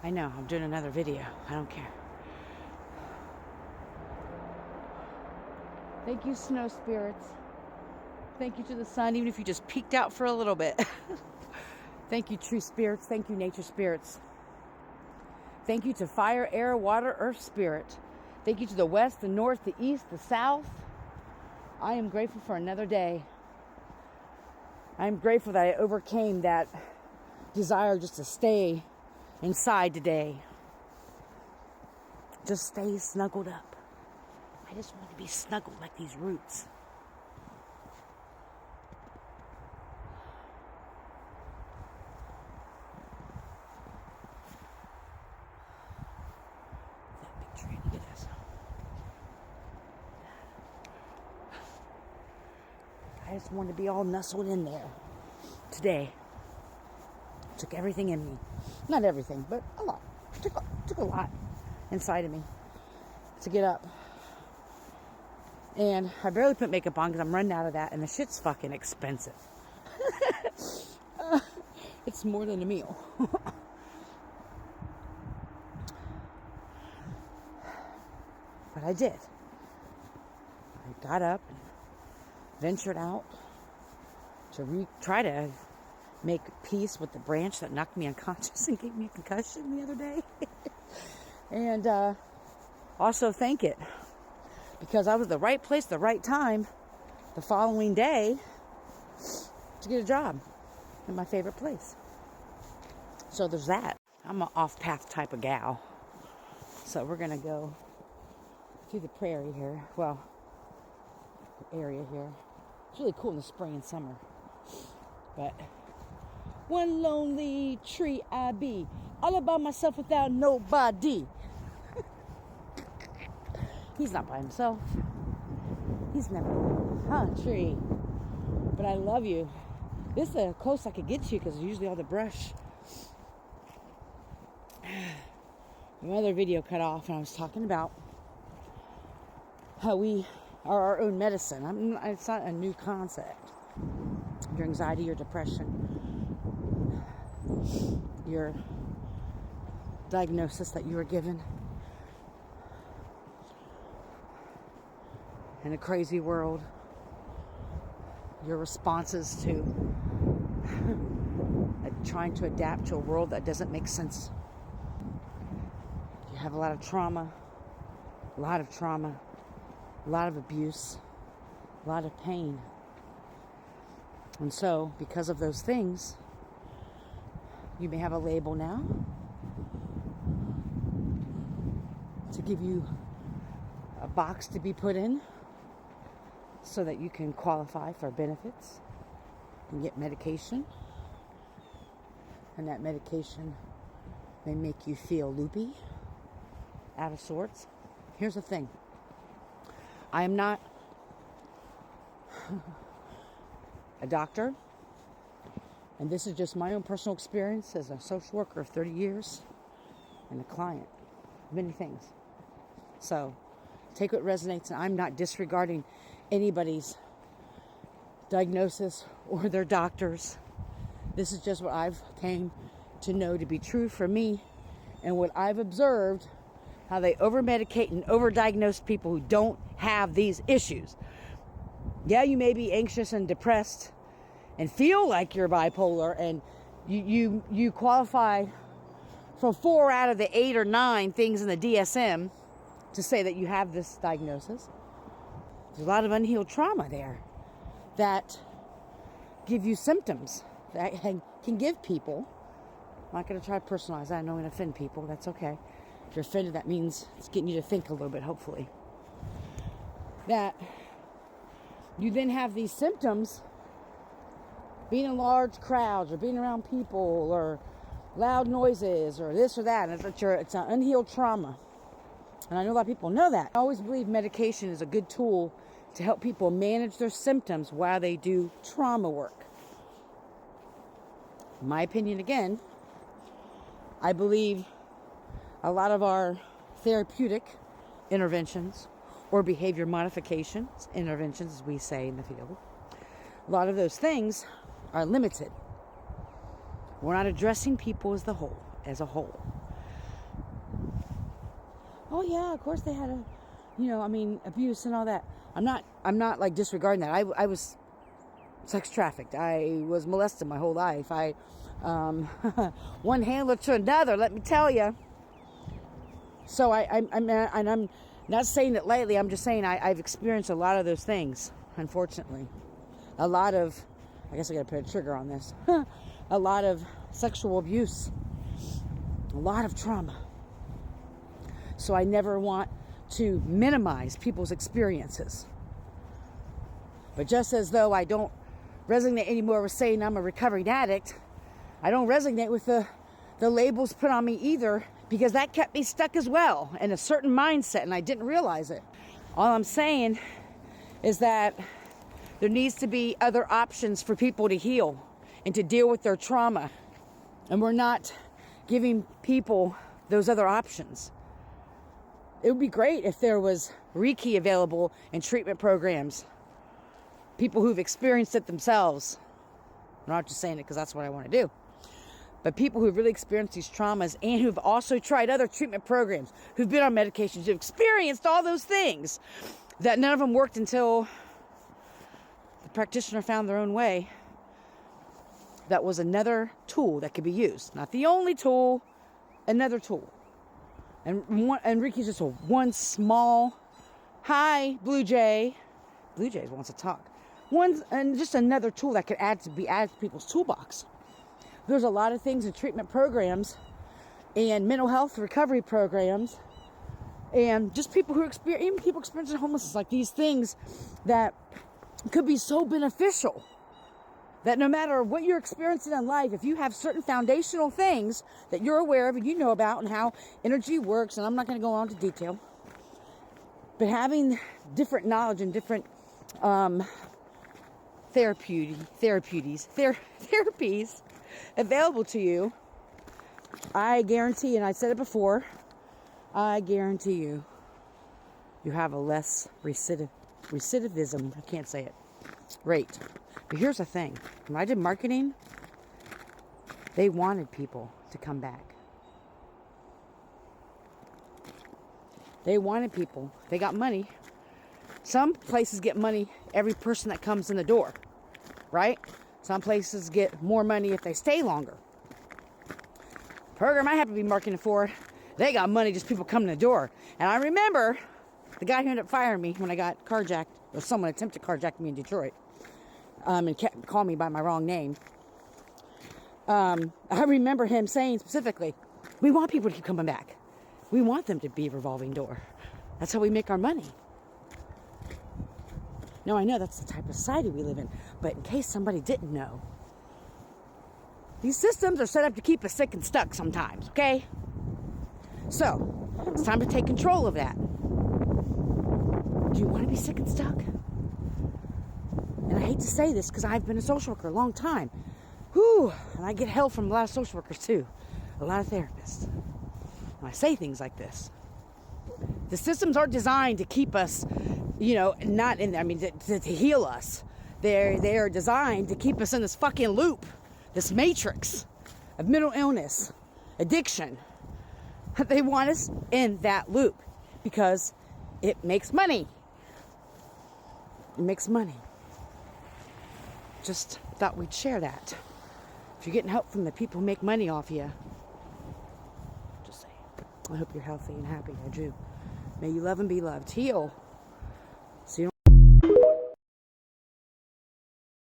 I know, I'm doing another video. I don't care. Thank you, snow spirits. Thank you to the sun, even if you just peeked out for a little bit. Thank you, tree spirits. Thank you, nature spirits. Thank you to fire, air, water, earth spirit. Thank you to the west, the north, the east, the south. I am grateful for another day. I am grateful that I overcame that desire just to stay inside today. Just stay snuggled up. I just want to be snuggled like these roots. That big tree, look at this. I just want to be all nestled in there today. Took everything in me. Not everything, but a lot. Took a lot inside of me to get up. And I barely put makeup on because I'm running out of that, and the shit's fucking expensive. It's more than a meal. But I did. I got up and ventured out to try to make peace with the branch that knocked me unconscious and gave me a concussion the other day. And also thank it. Because I was the right place, the right time, the following day to get a job in my favorite place. So there's that. I'm an off-path type of gal. So we're going to go through the prairie here. Well, the area here. It's really cool in the spring and summer. But one lonely tree I be, all about myself without nobody. He's not by himself. He's never tree. But I love you. This is the close I could get to you because usually all the brush. The other video cut off and I was talking about how we are our own medicine. It's not a new concept. Your anxiety, your depression, your diagnosis that you were given. In a crazy world, your responses to trying to adapt to a world that doesn't make sense. You have a lot of trauma, a lot of abuse, a lot of pain. And so, because of those things, you may have a label now to give you a box to be put in, so that you can qualify for benefits and get medication. And that medication may make you feel loopy, out of sorts. Here's the thing. I am not a doctor. And this is just my own personal experience as a social worker of 30 years and a client. Many things. So, take what resonates, and I'm not disregarding anybody's diagnosis or their doctors. This is just what I've came to know to be true for me and what I've observed, how they over-medicate and over-diagnose people who don't have these issues. Yeah, you may be anxious and depressed and feel like you're bipolar, and you qualify for 4 out of the 8 or 9 things in the DSM to say that you have this diagnosis. There's a lot of unhealed trauma there that give you symptoms that can give people. I'm not going to try to personalize that. I know I'm going to offend people. That's okay. If you're offended, that means it's getting you to think a little bit, hopefully. That you then have these symptoms being in large crowds or being around people or loud noises or this or that. And it's an unhealed trauma. And I know a lot of people know that. I always believe medication is a good tool to help people manage their symptoms while they do trauma work. In my opinion, again, I believe a lot of our therapeutic interventions or behavior modifications, interventions as we say in the field, a lot of those things are limited. We're not addressing people as a whole. oh yeah, of course they had abuse and all that. I'm not like disregarding that. I was sex trafficked. I was molested my whole life. One handler to another, let me tell you. So I'm not saying it lightly. I'm just saying I've experienced a lot of those things, unfortunately. A lot of, I guess I gotta put a trigger on this. A lot of sexual abuse. A lot of trauma. So I never want to minimize people's experiences. But just as though I don't resonate anymore with saying I'm a recovering addict, I don't resonate with the labels put on me either, because that kept me stuck as well in a certain mindset and I didn't realize it. All I'm saying is that there needs to be other options for people to heal and to deal with their trauma. And we're not giving people those other options. It would be great if there was Reiki available in treatment programs. People who've experienced it themselves. I'm not just saying it because that's what I want to do. But people who've really experienced these traumas and who've also tried other treatment programs, who've been on medications, who've experienced all those things, that none of them worked until the practitioner found their own way. That was another tool that could be used. Not the only tool, another tool. And Reiki's just one small, hi, Blue Jay. Blue Jays wants to talk. And just another tool that could be added to people's toolbox. There's a lot of things in treatment programs and mental health recovery programs and just people who experience, even people experiencing homelessness, like these things that could be so beneficial. That no matter what you're experiencing in life, if you have certain foundational things that you're aware of and you know about and how energy works, and I'm not going to go on to detail, but having different knowledge and different therapies available to you, I guarantee, and I said it before, I guarantee you have a less recidivism, I can't say it, rate. But here's the thing. When I did marketing, they wanted people to come back. They wanted people. They got money. Some places get money every person that comes in the door, right? Some places get more money if they stay longer. The program I happen to be marketing for, they got money just people coming in the door. And I remember the guy who ended up firing me when I got carjacked, or someone attempted to carjack me in Detroit. And call me by my wrong name. I remember him saying specifically, we want people to keep coming back. We want them to be a revolving door. That's how we make our money. Now, I know that's the type of society we live in, but in case somebody didn't know, these systems are set up to keep us sick and stuck sometimes, okay? So, it's time to take control of that. Do you want to be sick and stuck? And I hate to say this because I've been a social worker a long time. Whew, and I get hell from a lot of social workers too. A lot of therapists. When I say things like this. The systems aren't designed to keep us, to heal us. They are designed to keep us in this fucking loop. This matrix of mental illness, addiction. They want us in that loop because it makes money. It makes money. Just thought we'd share that. If you're getting help from the people who make money off you, just saying. I hope you're healthy and happy. I do. May you love and be loved. Heal.